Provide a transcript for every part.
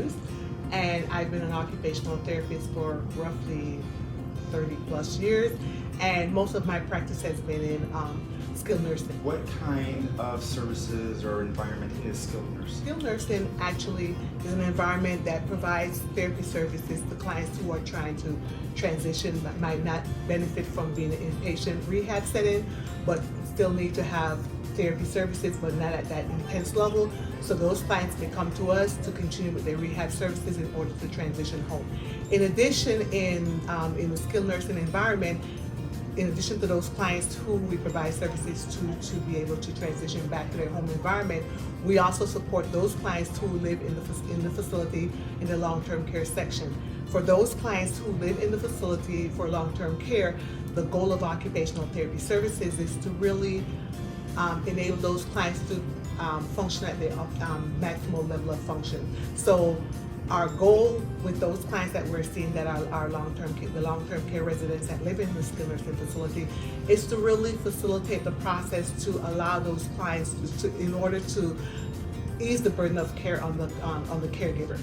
Hughes, and I've been an occupational therapist for roughly 30 plus years, and most of my practice has been in skilled nursing. What kind of services or environment is skilled nursing? Skilled nursing actually is an environment that provides therapy services to clients who are trying to transition but might not benefit from being an inpatient rehab setting, but still need to have therapy services, but not at that intense level. So those clients may come to us to continue with their rehab services in order to transition home. In addition, in the skilled nursing environment, in addition to those clients who we provide services to be able to transition back to their home environment, we also support those clients who live in the facility in the long-term care section. For those clients who live in the facility for long-term care, the goal of occupational therapy services is to really enable those clients to function at their maximal level of function. So our goal with those clients that we're seeing that are the long-term care residents that live in the skilled nursing facility is to really facilitate the process to allow those clients in order to ease the burden of care on the caregivers.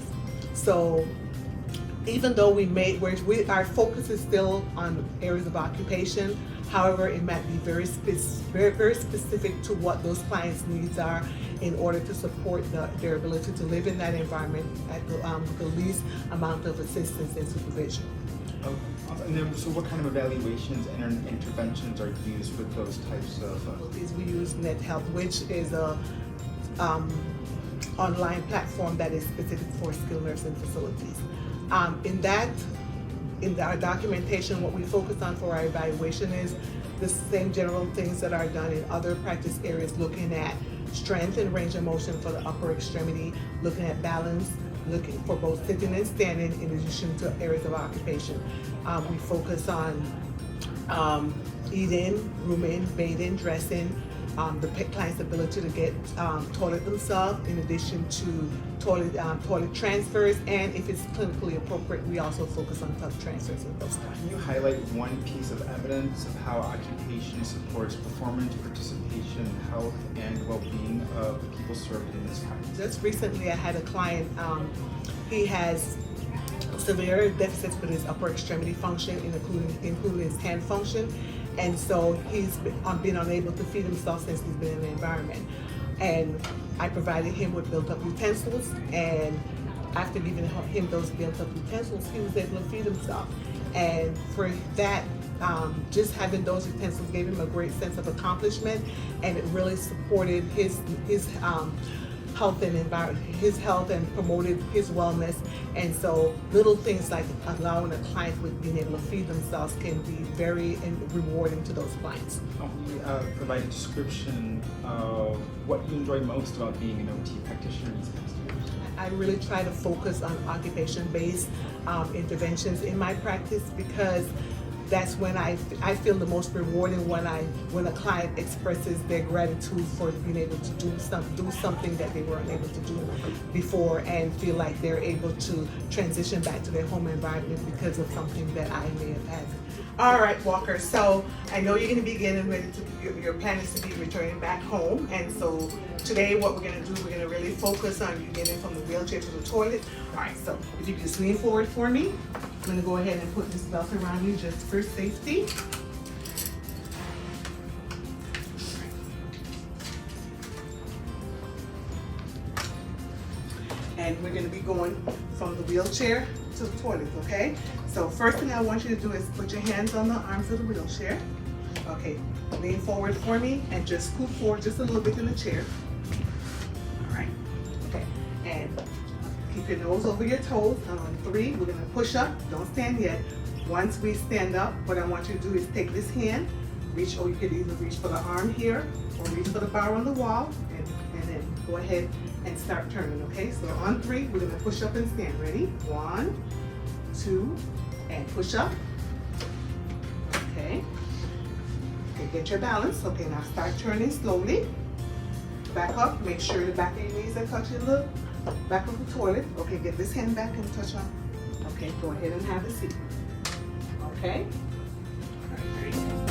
So even though our focus is still on areas of occupation, however, it might be very specific to what those clients' needs are in order to support their ability to live in that environment with the least amount of assistance and supervision. And then, so what kind of evaluations and interventions are used with those types of? We use NetHealth, which is a online platform that is specific for skilled nursing facilities. In our documentation, what we focus on for our evaluation is the same general things that are done in other practice areas, looking at strength and range of motion for the upper extremity, looking at balance, looking for both sitting and standing, in addition to areas of occupation. We focus on eating, grooming, bathing, dressing, the client's ability to get toilet themselves, in addition to toilet transfers, and if it's clinically appropriate, we also focus on tub transfers with those clients. Can you highlight one piece of evidence of how occupation supports performance, participation, health, and well-being of the people served in this practice? Just recently, I had a client. He has severe deficits with his upper extremity function, including his hand function. And so he's been unable to feed himself since he's been in the environment. And I provided him with built-up utensils, and after giving him those built-up utensils, he was able to feed himself. And for that, just having those utensils gave him a great sense of accomplishment, and it really supported his health and environment, his health, and promoted his wellness. And so little things like allowing a client with being able to feed themselves can be very rewarding to those clients. Provide a description of what you enjoy most about being an OT practitioner in these past years. I really try to focus on occupation-based interventions in my practice, because that's when I feel the most rewarding when a client expresses their gratitude for being able to do something that they weren't able to do before, and feel like they're able to transition back to their home environment because of something that I may have had. All right, Walker, so I know you're going to be getting ready your plan is to be returning back home, and so today what we're going to do, we're going to really focus on you getting from the wheelchair to the toilet. All right, so if you just lean forward for me, I'm going to go ahead and put this belt around you just for safety. And we're going to be going from the wheelchair to the toilet, okay? So first thing I want you to do is put your hands on the arms of the wheelchair. Okay, lean forward for me and just scoot forward just a little bit in the chair. All right, okay, and keep your nose over your toes. And on 3, we're gonna push up, don't stand yet. Once we stand up, what I want you to do is take this hand, reach, or you could either reach for the arm here or reach for the bar on the wall, and then go ahead and start turning, okay? So on 3, we're gonna push up and stand. Ready? 1, 2, and push up. Okay. Okay, get your balance. Okay, now start turning slowly. Back up, make sure the back of your knees are touching the back of the toilet. Okay, get this hand back and touch on. Okay, go ahead and have a seat. Okay? All right, there you go.